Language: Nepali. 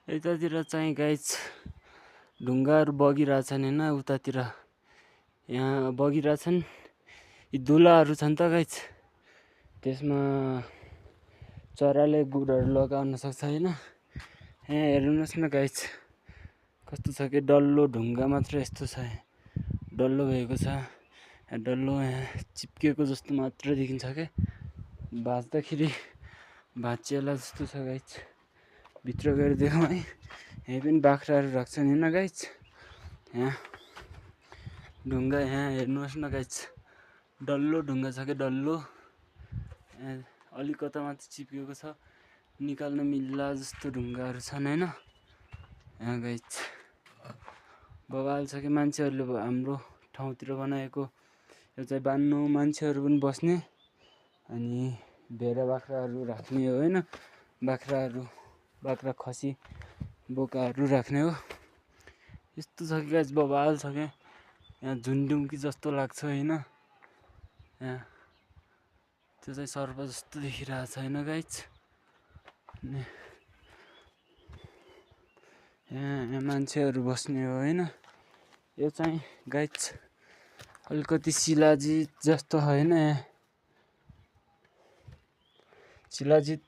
यतातिर चाहिँ गाइज ढुङ्गाहरू बगिरहेछन् होइन उतातिर यहाँ बगिरहेछन् यी दुलाहरू छन् त गाइज त्यसमा चराले गुडहरू लगाउन सक्छ होइन यहाँ हेर्नुहोस् न गाइज कस्तो छ कि डल्लो ढुङ्गा मात्र यस्तो छ डल्लो भएको छ डल्लो यहाँ चिप्केको जस्तो मात्र देखिन्छ क्या भाँच्दाखेरि भाँचिएला जस्तो छ गाइज भित्र गएर देखौँ है यहीँ पनि बाख्राहरू राख्छन् होइन गाइज यहाँ ढुङ्गा यहाँ हेर्नुहोस् न गाइज डल्लो ढुङ्गा छ क्या डल्लो अलिक कता मात्र चिप्केको छ निकाल्न मिल्ला जस्तो ढुङ्गाहरू छन् होइन यहाँ गाइज बवाल छ कि मान्छेहरूले हाम्रो ठाउँतिर बनाएको यो चाहिँ बान्नु मान्छेहरू पनि बस्ने अनि भेडा बाख्राहरू राख्ने हो होइन बाख्रा खसी बोकाहरू राख्ने हो यस्तो छ कि गाइज बवाल छ क्या यहाँ झुन्डुङ्की जस्तो लाग्छ होइन यहाँ त्यो चाहिँ सर्प जस्तो देखिरहेको छ होइन गाइज यहाँ मान्छेहरू बस्ने हो होइन यो चाहिँ गाइज अलिकति शिलाजित जस्तो होइन शिलाजित